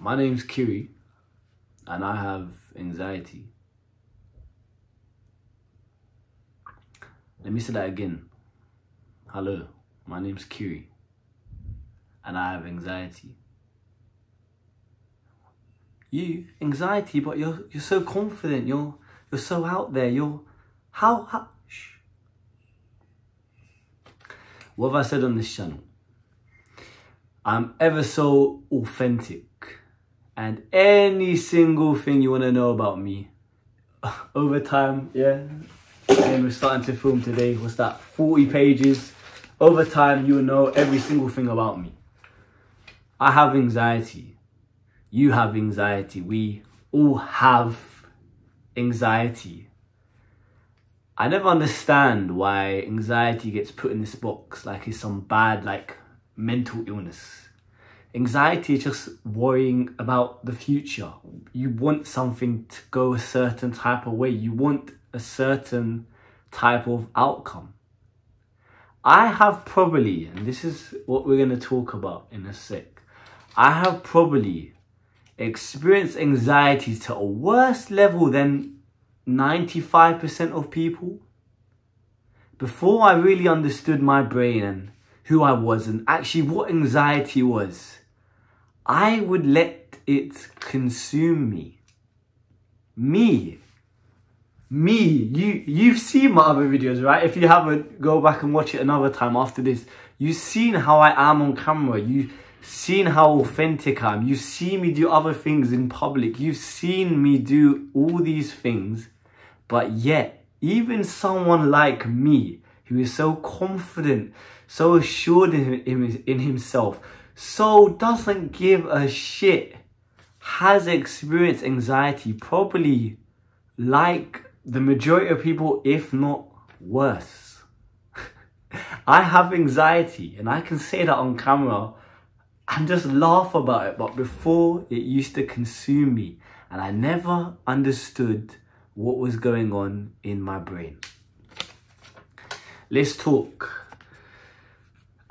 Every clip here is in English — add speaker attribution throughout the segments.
Speaker 1: My name's Kiri, and I have anxiety. Let me say that again. Hello, my name's Kiri, and I have anxiety. You, anxiety, but you're so confident. You're so out there. How? Shh. What have I said on this channel? I'm ever so authentic. And any single thing you want to know about me, over time, yeah. And we're starting to film today. What's that? 40 pages. Over time, you will know every single thing about me. I have anxiety. You have anxiety. We all have anxiety. I never understand why anxiety gets put in this box like it's some bad, mental illness. Anxiety is just worrying about the future. You want something to go a certain type of way. You want a certain type of outcome. I have probably, and this is what we're going to talk about in a sec, I have probably experienced anxiety to a worse level than 95% of people. Before I really understood my brain and who I was and actually what anxiety was, I would let it consume me. You've seen my other videos, right? If you haven't, go back and watch it another time after this. You've seen how I am on camera. You've seen how authentic I am. You've seen me do other things in public. You've seen me do all these things. But yet, even someone like me, who is so confident, so assured in himself, so doesn't give a shit, has experienced anxiety probably like the majority of people, if not worse. I have anxiety, and I can say that on camera and just laugh about it, but before it used to consume me, and I never understood what was going on in my brain. Let's talk.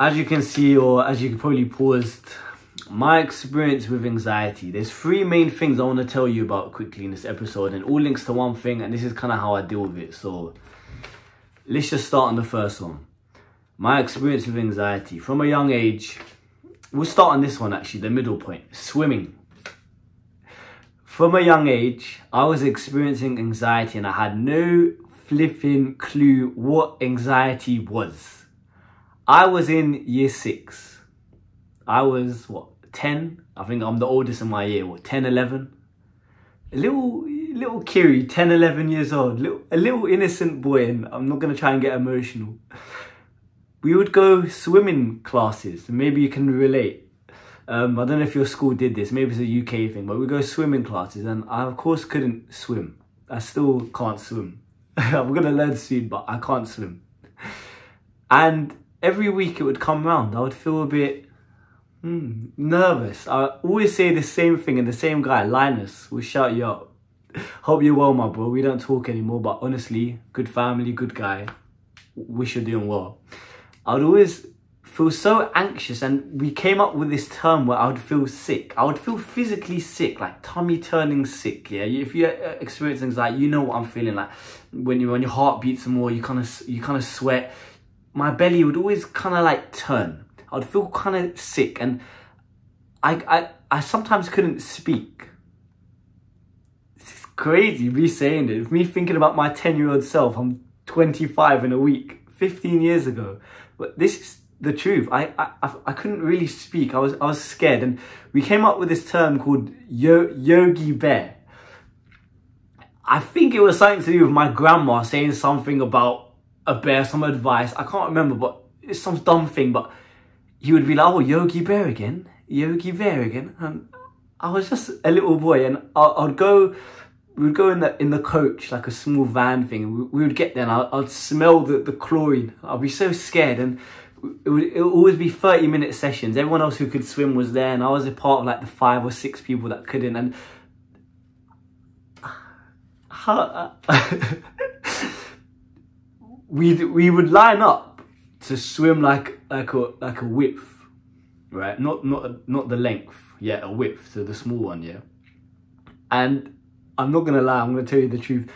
Speaker 1: As you can see, or as you probably paused, my experience with anxiety. There's three main things I want to tell you about quickly in this episode, and all links to one thing, and this is kind of how I deal with it. So let's just start on the first one. My experience with anxiety. From a young age, we'll start on this one actually, the middle point, swimming. From a young age, I was experiencing anxiety and I had no flipping clue what anxiety was. I was in year 6. I was, 10? I think I'm the oldest in my year, 10, 11? A little Kiri, 10, 11 years old, a little innocent boy, and I'm not going to try and get emotional. We would go swimming classes, and maybe you can relate. I don't know if your school did this, maybe it's a UK thing, but we go swimming classes, and I of course couldn't swim. I still can't swim. I'm going to learn soon, but I can't swim. And every week it would come round, I would feel a bit nervous. I always say the same thing, and the same guy, Linus, will shout you out. Hope you're well, my bro. We don't talk anymore, but honestly, good family, good guy. Wish you're doing well. I would always feel so anxious, and we came up with this term where I would feel sick. I would feel physically sick, like tummy turning sick. Yeah, if you experience anxiety, you know what I'm feeling like. When your heart beats more, you kind of sweat. My belly would always kind of turn. I would feel kind of sick, and I sometimes couldn't speak. This is crazy, me saying it. Me thinking about my 10-year-old self. I'm 25 in a week, 15 years ago. But this is the truth. I couldn't really speak. I was scared, and we came up with this term called Yogi Bear. I think it was something to do with my grandma saying something about a bear, some advice. I can't remember, but it's some dumb thing. But he would be like, "Oh, Yogi Bear again, Yogi Bear again." And I was just a little boy, and I'd go. We would go in the coach, like a small van thing. We would get there, and I'd smell the chlorine. I'd be so scared, and it would always be 30-minute sessions. Everyone else who could swim was there, and I was a part of the 5 or 6 people that couldn't. And we would line up to swim like a whip. right? Not the length, yeah, a width, so the small one, yeah. And I'm not gonna lie, I'm gonna tell you the truth.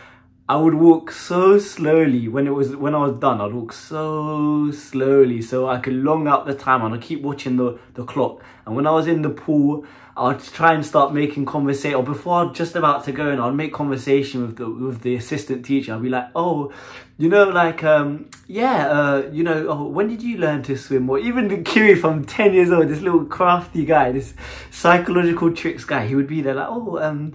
Speaker 1: I would walk so slowly when I was done. I'd walk so slowly so I could long out the time, and I'd keep watching the clock. And when I was in the pool, I'd try and start making conversation, or before I'm just about to go in, I'd make conversation with the assistant teacher. I'd be like, oh, you know, like, you know, oh, when did you learn to swim? Or even the Kiri from 10 years old, this little crafty guy, this psychological tricks guy, he would be there like, oh,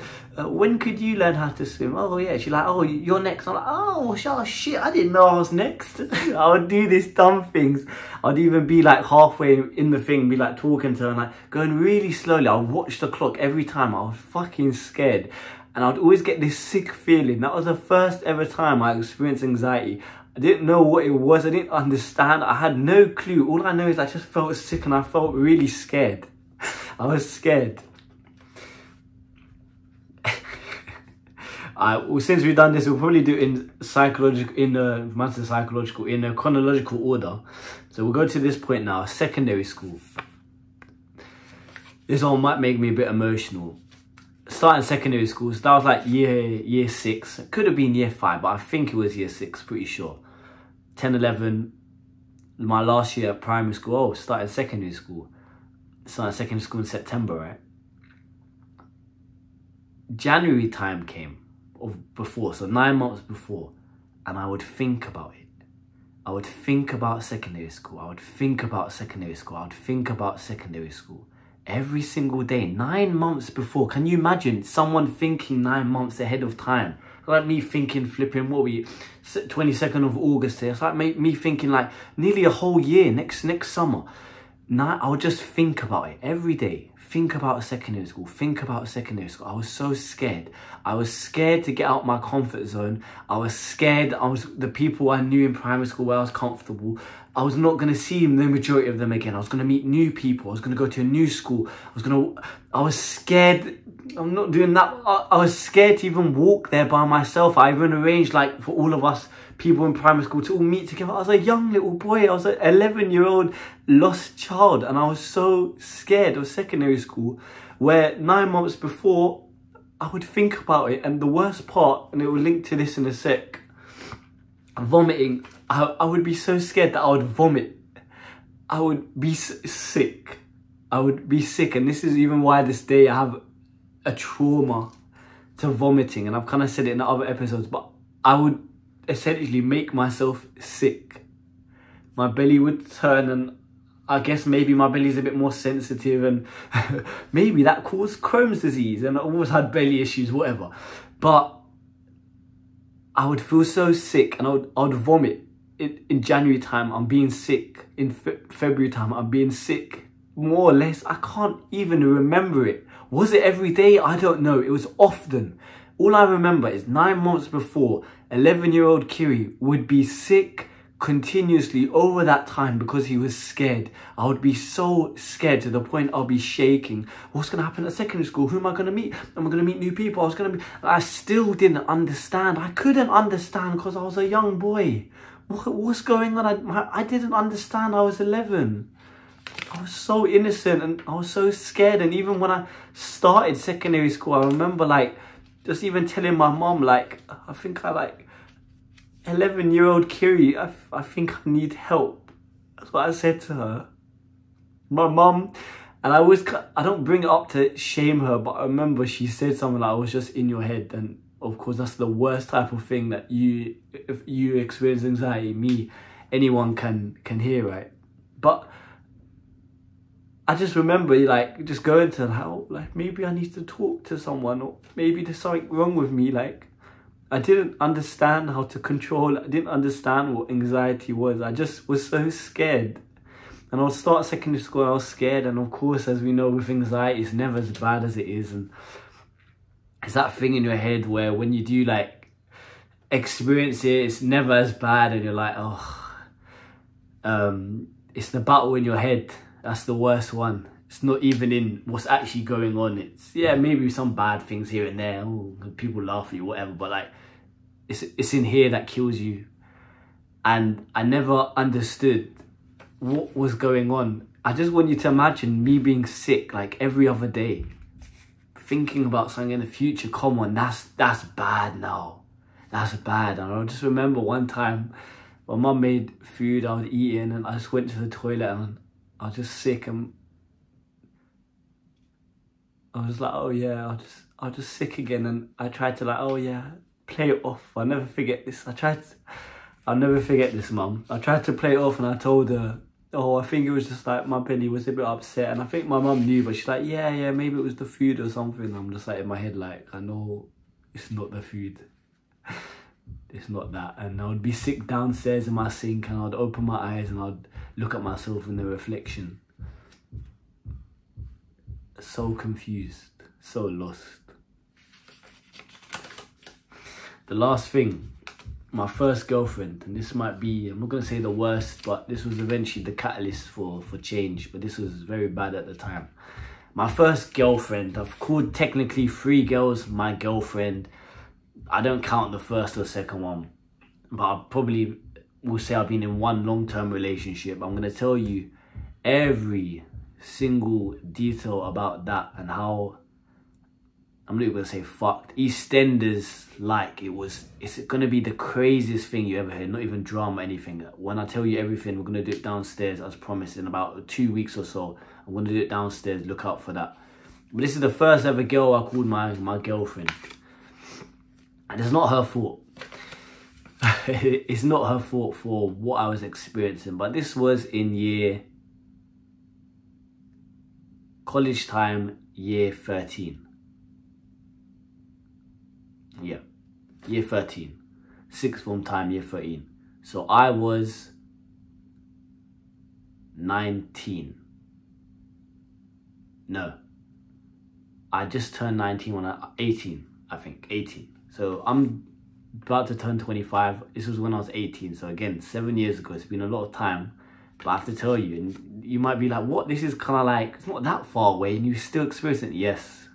Speaker 1: when could you learn how to swim? Oh yeah, she's like, oh, you're next. I'm like, oh shit, I didn't know I was next. I would do these dumb things. I'd even be like halfway in the thing, be like talking to her and like going really slowly. I'd watch the clock every time. I was fucking scared. And I'd always get this sick feeling. That was the first ever time I experienced anxiety. I didn't know what it was. I didn't understand. I had no clue. All I know is I just felt sick and I felt really scared. I was scared. Well, since we've done this, we'll probably do it in a chronological order. So we'll go to this point now, secondary school. This one might make me a bit emotional. Starting secondary school, so that was like year 6. It could have been year 5, but I think it was year 6, pretty sure. 10, 11, my last year at primary school. Oh, started secondary school. Started secondary school in September, right? January time came. Before, so 9 months before, and I would think about it. I would think about secondary school. I would think about secondary school. I would think about secondary school every single day. 9 months before. Can you imagine someone thinking 9 months ahead of time? Like me thinking flipping, what we 22nd of August here. It's like me thinking like nearly a whole year next summer. I would just think about it every day. Think about secondary school. Think about secondary school. I was so scared. I was scared to get out my comfort zone. I was scared. The people I knew in primary school where I was comfortable, I was not going to see the majority of them again. I was going to meet new people. I was going to go to a new school. I was scared. I'm not doing that. I was scared to even walk there by myself. I even arranged like for all of us people in primary school to all meet together. I was a young little boy. I was an 11-year-old lost child, and I was so scared of secondary school, where 9 months before I would think about it. And the worst part, and it will link to this in a sec, vomiting. I would be so scared that I would vomit. I would be sick. I would be sick, and this is even why this day I have a trauma to vomiting, and I've kind of said it in the other episodes, but I would essentially make myself sick. My belly would turn, and I guess maybe my belly's a bit more sensitive, and maybe that caused Crohn's disease, and I always had belly issues, whatever. But I would feel so sick, and I would vomit. In January time, I'm being sick. In February time, I'm being sick. More or less, I can't even remember it. Was it every day? I don't know. It was often. All I remember is 9 months before, 11-year-old Kiri would be sick continuously over that time because he was scared. I would be so scared to the point I'll be shaking. What's going to happen at secondary school? Who am I going to meet? Am I going to meet new people? I still didn't understand. I couldn't understand because I was a young boy. What's going on? I didn't understand. I was 11. I was so innocent and I was so scared. And even when I started secondary school, I remember like just even telling my mom, like, I think I like 11-year-old Kiri, I think I need help. That's what I said to her. My mum, and I don't bring it up to shame her, but I remember she said something like, I was just in your head. And of course, that's the worst type of thing that if you experience anxiety, anyone can hear, right? But I just remember like just going to how like maybe I need to talk to someone, or maybe there's something wrong with me. Like I didn't understand how to control it. I didn't understand what anxiety was. I just was so scared. And I'll start secondary school, I was scared. And of course, as we know with anxiety, it's never as bad as it is. And it's that thing in your head where when you do like experience it, it's never as bad. And you're like, oh, it's the battle in your head. That's the worst one. It's not even in what's actually going on. It's, yeah, maybe some bad things here and there. Oh, people laugh at you, whatever. But like, it's in here that kills you. And I never understood what was going on. I just want you to imagine me being sick like every other day. Thinking about something in the future. Come on, that's bad now. That's bad. And I just remember one time my mum made food, I was eating, and I just went to the toilet and I was just sick, and I was like, oh yeah, I was just sick again. And I tried to like, oh yeah, play it off. I'll never forget this. I'll never forget this, Mum. I tried to play it off and I told her, oh, I think it was just like my belly was a bit upset. And I think my mum knew, but she's like, yeah, maybe it was the food or something. I'm just like in my head, like, I know it's not the food. It's not that. And I would be sick downstairs in my sink, and I'd open my eyes and I'd look at myself in the reflection. So confused, so lost. The last thing, my first girlfriend, and this might be, I'm not going to say the worst, but this was eventually the catalyst for change, but this was very bad at the time. My first girlfriend, I've called technically 3 girls my girlfriend. I don't count the first or second one, but I probably will say I've been in one long-term relationship. I'm going to tell you every single detail about that and how, I'm not even going to say fucked, EastEnders like it's going to be the craziest thing you ever heard, not even drama, anything. When I tell you everything, we're going to do it downstairs as promised in about 2 weeks or so. I'm going to do it downstairs, look out for that. But this is the first ever girl I called my girlfriend. And it's not her fault. It's not her fault for what I was experiencing. But this was in college time, year 13. Yeah, year 13. Sixth form time, year 13. So I was 19. No. I just turned 19 when 18, I think, 18. So I'm about to turn 25. This was when I was 18. So again, 7 years ago. It's been a lot of time. But I have to tell you, and you might be like, what? This is kind of like, it's not that far away and you still experience it. Yes.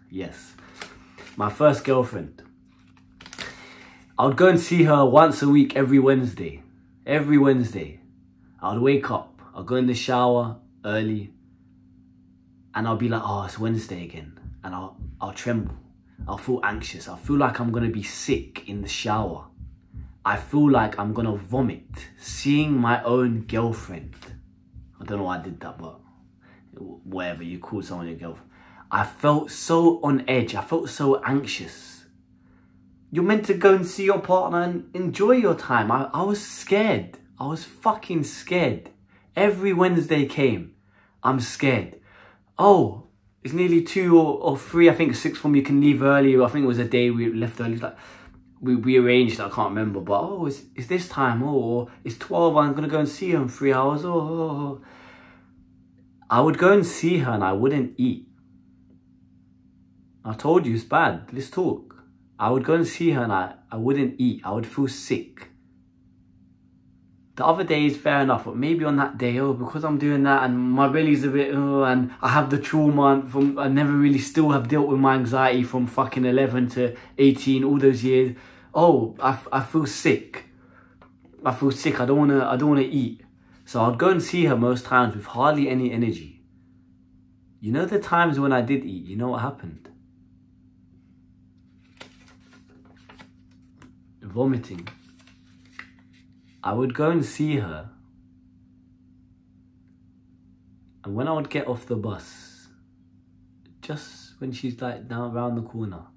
Speaker 1: My first girlfriend. I would go and see her once a week, every Wednesday. Every Wednesday. I would wake up. I'll go in the shower early. And I'll be like, oh, it's Wednesday again. And I'll tremble. I'll feel anxious. I feel like I'm going to be sick in the shower. I feel like I'm going to vomit. Seeing my own girlfriend. I don't know why I did that, but whatever, you call someone your girlfriend. I felt so on edge. I felt so anxious. You're meant to go and see your partner and enjoy your time. I was scared. I was fucking scared. Every Wednesday came. I'm scared. Oh, it's nearly 2 or 3. I think 6 form you can leave early. I think it was a day we left early. Like we arranged. I can't remember. But oh, it's this time. Oh, it's 12. I'm gonna go and see her in 3 hours. Oh. I would go and see her and I wouldn't eat. I told you it's bad. Let's talk. I would go and see her and I wouldn't eat. I would feel sick. The other days, fair enough, but maybe on that day, oh, because I'm doing that and my belly's a bit, and I have the trauma from, I never really still have dealt with my anxiety from fucking 11 to 18, all those years. Oh, I feel sick. I feel sick. I don't wanna eat. So I'd go and see her most times with hardly any energy. You know the times when I did eat, you know what happened? Vomiting. I would go and see her, and when I would get off the bus, just when she's like down around the corner,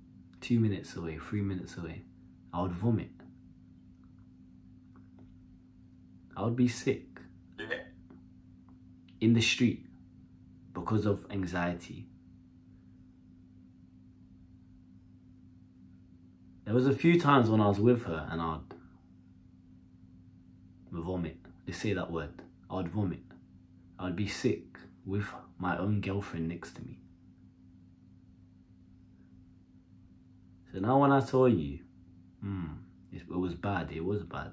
Speaker 1: 2 minutes away, 3 minutes away, I would vomit. I would be sick in the street because of anxiety. There was a few times when I was with her and I'd vomit. Let's say that word. I would vomit. I would be sick with my own girlfriend next to me. So now when I told you, it was bad. It was bad.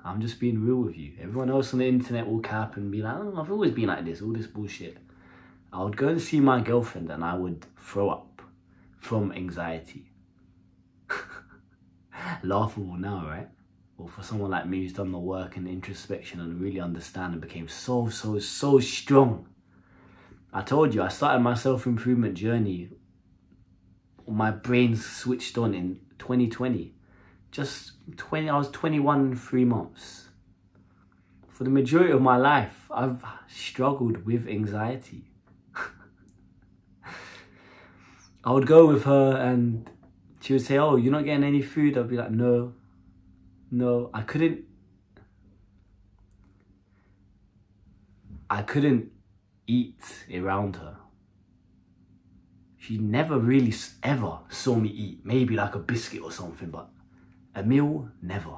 Speaker 1: I'm just being real with you. Everyone else on the internet will cap and be like, oh, I've always been like this, all this bullshit. I would go and see my girlfriend and I would throw up from anxiety. Laughable now, right? or for someone like me who's done the work and introspection and really understand and became so strong. I told you, I started my self-improvement journey. My brain switched on in 2020. I was 21 in 3 months. For the majority of my life, I've struggled with anxiety. I would go with her and she would say, oh, you're not getting any food? I'd be like, no. I couldn't eat around her. She never really ever saw me eat. Maybe like a biscuit or something, but a meal, never.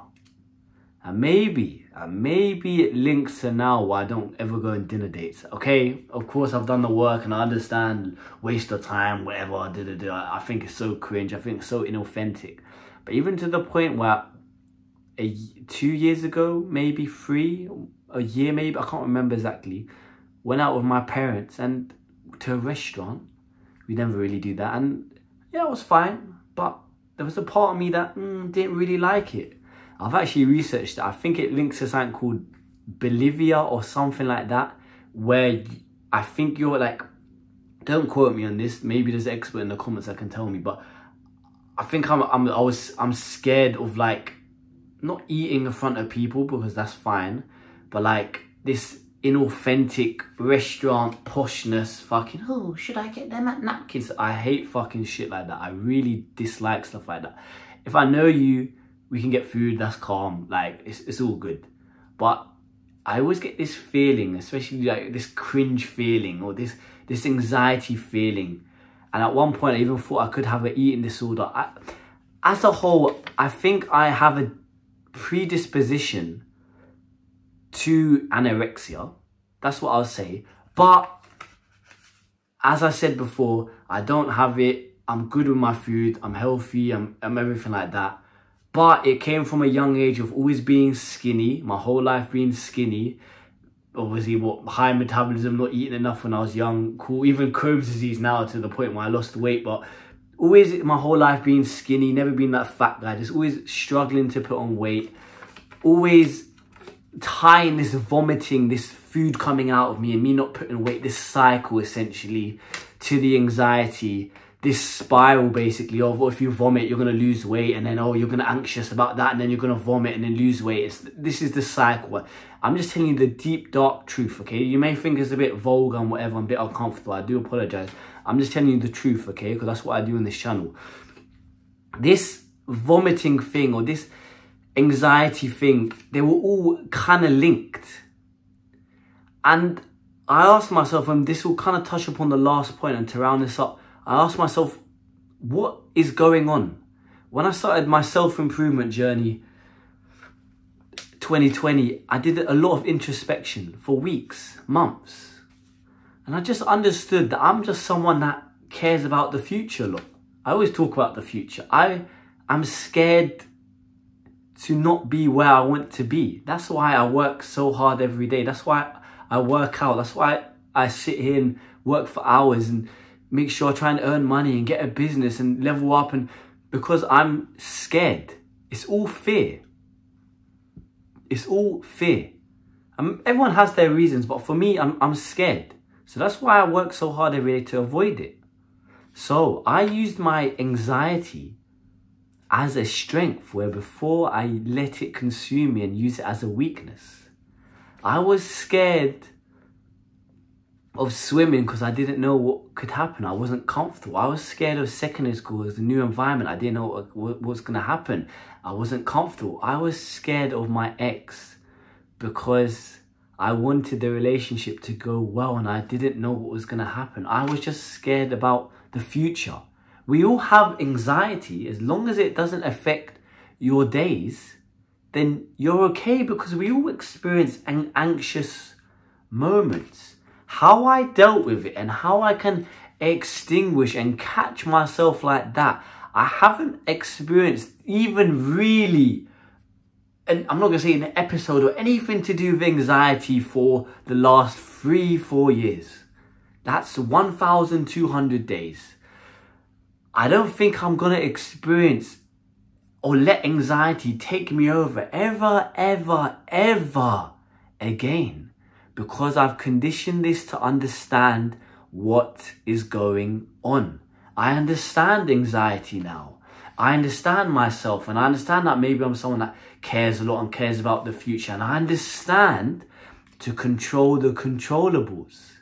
Speaker 1: And maybe it links to now why I don't ever go on dinner dates. Okay, of course I've done the work and I understand waste of time, whatever, I think it's so cringe, I think it's so inauthentic. But even to the point where 2 years ago, maybe 3, a year maybe, I can't remember exactly, went out with my parents and to a restaurant. We never really do that. And yeah, it was fine. But there was a part of me that didn't really like it. I've actually researched it. I think it links to something called Bolivia or something like that, where I think you're like, don't quote me on this. Maybe there's an expert in the comments that can tell me. But I think I'm scared of like not eating in front of people because that's fine, but like this inauthentic restaurant poshness, fucking, oh, should I get them at napkins? I hate fucking shit like that. I really dislike stuff like that. If I know you, we can get food, that's calm, like it's all good. But I always get this feeling, especially like this cringe feeling or this anxiety feeling. And at one point I even thought I could have an eating disorder. As a whole, I think I have a predisposition to anorexia. That's what I'll say. But as I said before, I don't have it. I'm good with my food. I'm healthy. I'm everything like that. But it came from a young age of always being skinny. My whole life being skinny. Obviously, high metabolism, not eating enough when I was young. Cool. Even Crohn's disease now to the point where I lost weight. But always my whole life being skinny. Never been that fat guy. Just always struggling to put on weight. Always tying this vomiting, this food coming out of me and me not putting weight, this cycle essentially to the anxiety, this spiral basically of, if you vomit you're going to lose weight, and then, oh, you're going to anxious about that, and then you're going to vomit and then lose weight. This is the cycle. I'm just telling you the deep dark truth, okay? You may think it's a bit vulgar and whatever, I'm a bit uncomfortable, I do apologize. I'm just telling you the truth, okay? Because that's what I do on this channel. This vomiting thing or this anxiety thing, they were all kind of linked. And I asked myself, and this will kind of touch upon the last point, and to round this up, I asked myself, what is going on? When I started my self-improvement journey, 2020, I did a lot of introspection for weeks, months. And I just understood that I'm just someone that cares about the future a lot. I always talk about the future. I'm scared to not be where I want to be. That's why I work so hard every day. That's why I work out. That's why I sit here and work for hours and make sure I try and earn money and get a business and level up, and because I'm scared. It's all fear. It's all fear. Everyone has their reasons, but for me, I'm scared. So that's why I work so hard every day to avoid it. So I used my anxiety as a strength, where before I let it consume me and use it as a weakness. I was scared of swimming because I didn't know what could happen. I wasn't comfortable. I was scared of secondary school as a new environment. I didn't know what was going to happen. I wasn't comfortable. I was scared of my ex because I wanted the relationship to go well and I didn't know what was going to happen. I was just scared about the future. We all have anxiety. As long as it doesn't affect your days, then you're okay, because we all experience anxious moments. How I dealt with it and how I can extinguish and catch myself like that, I haven't experienced even really, and I'm not going to say an episode or anything to do with anxiety for the last 3-4 years. That's 1,200 days. I don't think I'm going to experience or let anxiety take me over ever, ever, ever again. Because I've conditioned this to understand what is going on. I understand anxiety now. I understand myself, and I understand that maybe I'm someone that cares a lot and cares about the future. And I understand to control the controllables.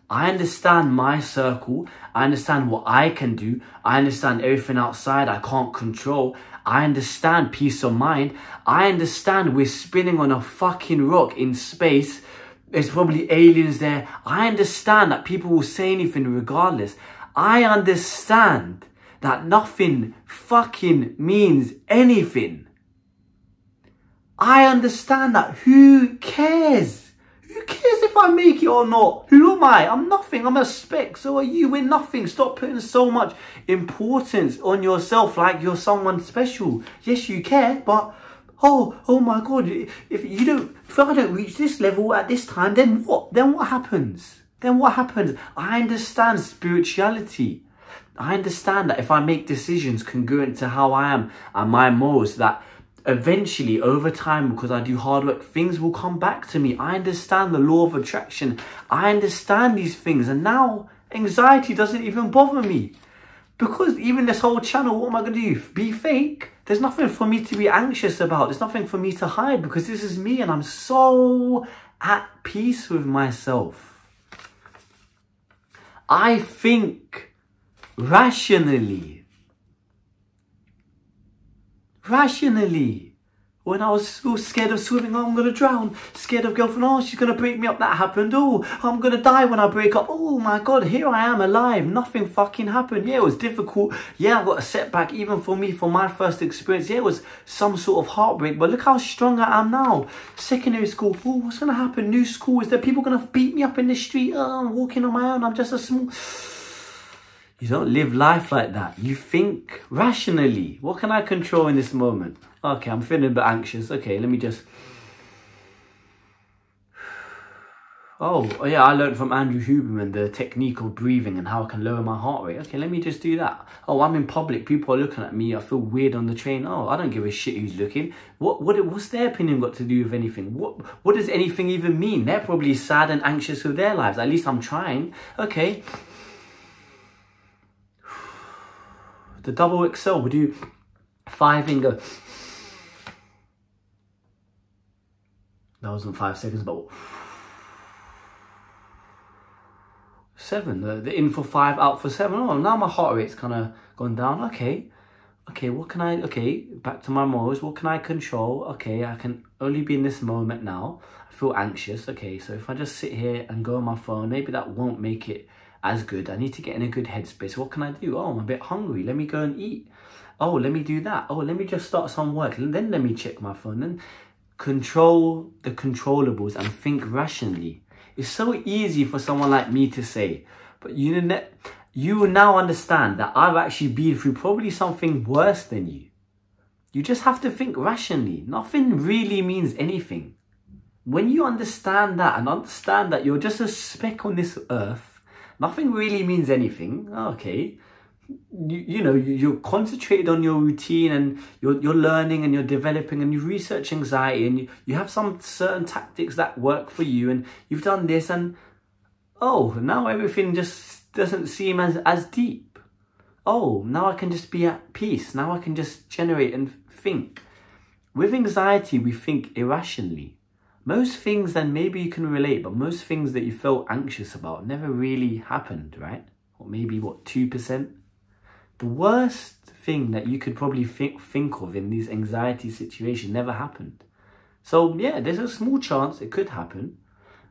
Speaker 1: I understand my circle. I understand what I can do. I understand everything outside I can't control. I understand peace of mind. I understand we're spinning on a fucking rock in space. There's probably aliens there. I understand that people will say anything regardless. I understand that nothing fucking means anything. I understand that who cares? Who cares if I make it or not? Who am I? I'm nothing. I'm a speck. So are you. We're nothing. Stop putting so much importance on yourself like you're someone special. Yes, you care, but oh my God. If I don't reach this level at this time, then what? Then what happens? Then what happens? I understand spirituality. I understand that if I make decisions congruent to how I am and my morals, that eventually over time, because I do hard work, things will come back to me. I understand the law of attraction. I understand these things. And now anxiety doesn't even bother me. Because even this whole channel, what am I going to do? Be fake? There's nothing for me to be anxious about. There's nothing for me to hide, because this is me and I'm so at peace with myself. I think rationally. When I was scared of swimming, oh, I'm going to drown. Scared of girlfriend, oh, she's going to break me up. That happened. Oh, I'm going to die when I break up. Oh my God, here I am alive. Nothing fucking happened. Yeah, it was difficult. Yeah, I got a setback even for me, for my first experience. Yeah, it was some sort of heartbreak. But look how strong I am now. Secondary school. Oh, what's going to happen? New school. Is there people going to beat me up in the street? Oh, I'm walking on my own. I'm just a small... You don't live life like that. You think rationally. What can I control in this moment? Okay, I'm feeling a bit anxious. Okay, let me just... Oh yeah, I learned from Andrew Huberman the technique of breathing and how I can lower my heart rate. Okay, let me just do that. Oh, I'm in public. People are looking at me. I feel weird on the train. Oh, I don't give a shit who's looking. What's their opinion got to do with anything? What does anything even mean? They're probably sad and anxious with their lives. At least I'm trying. Okay. The double Excel, we do 5 and go. That wasn't 5 seconds, but 7. The in for 5, out for 7. Oh, now my heart rate's kind of gone down. Okay, what can I... Okay, back to my morals. What can I control? Okay, I can only be in this moment now. I feel anxious. Okay, so if I just sit here and go on my phone, maybe that won't make it as good. I need to get in a good headspace. What can I do? Oh, I'm a bit hungry. Let me go and eat. Oh, let me do that. Oh, let me just start some work. Then let me check my phone. Then control the controllables and think rationally. It's so easy for someone like me to say, but you will now understand that I've actually been through probably something worse than you. You just have to think rationally. Nothing really means anything. When you understand that and understand that you're just a speck on this earth, nothing really means anything. Okay, you're concentrated on your routine and you're learning and you're developing and you research anxiety and you have some certain tactics that work for you and you've done this and oh, now everything just doesn't seem as deep. Oh, now I can just be at peace. Now I can just generate and think. With anxiety, we think irrationally. Most things, then maybe you can relate, but most things that you felt anxious about never really happened, right? Or maybe, 2%? The worst thing that you could probably think of in these anxiety situations never happened. So, yeah, there's a small chance it could happen.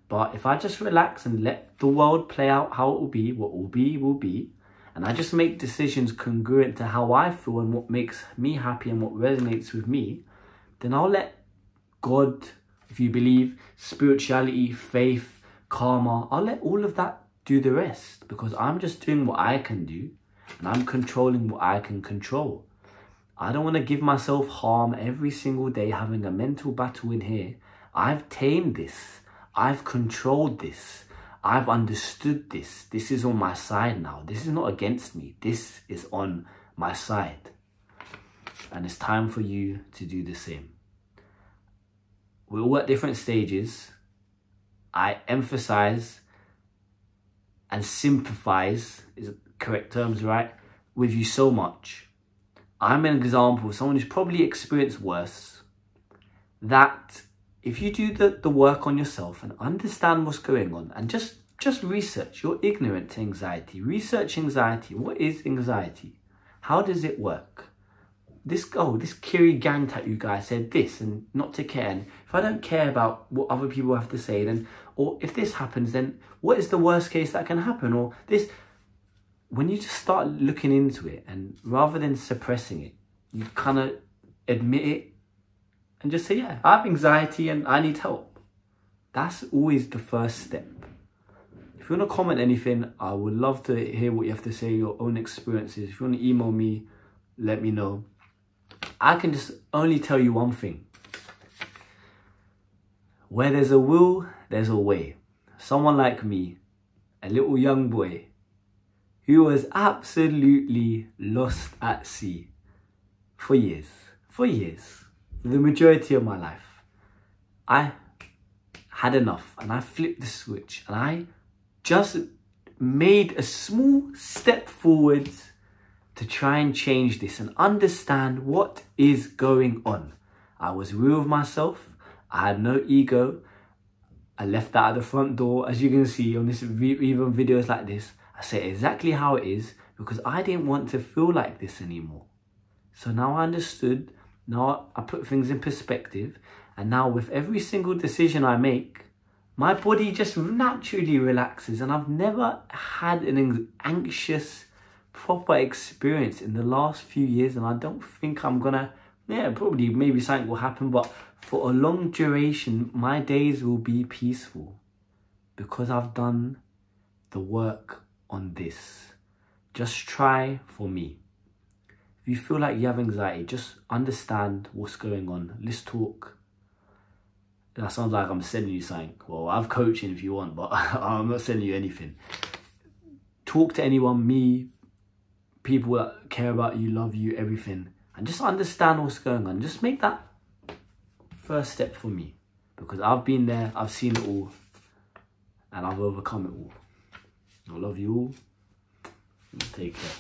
Speaker 1: But if I just relax and let the world play out how it will be, what will be, will be, and I just make decisions congruent to how I feel and what makes me happy and what resonates with me, then I'll let God... If you believe spirituality, faith, karma, I'll let all of that do the rest because I'm just doing what I can do and I'm controlling what I can control. I don't want to give myself harm every single day having a mental battle in here. I've tamed this. I've controlled this. I've understood this. This is on my side now. This is not against me. This is on my side. And it's time for you to do the same. We're all at different stages. I emphasize and sympathize, is correct terms, right, with you so much. I'm an example of someone who's probably experienced worse. That if you do the work on yourself and understand what's going on and just research, you're ignorant to anxiety. Research anxiety. What is anxiety? How does it work? This Kyrikouts you guy said this, and not to care. And if I don't care about what other people have to say, then, or if this happens, then what is the worst case that can happen? Or this, when you just start looking into it, and rather than suppressing it, you kind of admit it and just say, yeah, I have anxiety and I need help. That's always the first step. If you want to comment anything, I would love to hear what you have to say, your own experiences. If you want to email me, let me know. I can just only tell you one thing. Where there's a will, there's a way. Someone like me, a little young boy, who was absolutely lost at sea for years, the majority of my life. I had enough and I flipped the switch and I just made a small step forward to try and change this and understand what is going on. I was real with myself. I had no ego. I left that at the front door. As you can see on this, even videos like this, I say exactly how it is because I didn't want to feel like this anymore. So now I understood. Now I put things in perspective. And now with every single decision I make, my body just naturally relaxes. And I've never had an anxious proper experience in the last few years, and I don't think I'm gonna, probably maybe something will happen, but for a long duration my days will be peaceful because I've done the work on this. Just try for me. If you feel like you have anxiety, just understand what's going on. Let's talk. That sounds like I'm selling you something. Well, I have coaching if you want, but I'm not selling you anything. Talk to anyone, me, people that care about you, love you, everything, and just understand what's going on. Just make that first step for me, because I've been there, I've seen it all, and I've overcome it all. I love you all. Take care.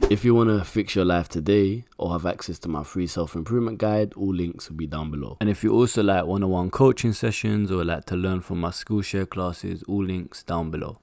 Speaker 1: If you want to fix your life today or have access to my free self-improvement guide, all links will be down below. And if you also like one-on-one coaching sessions or like to learn from my Skool share classes, all links down below.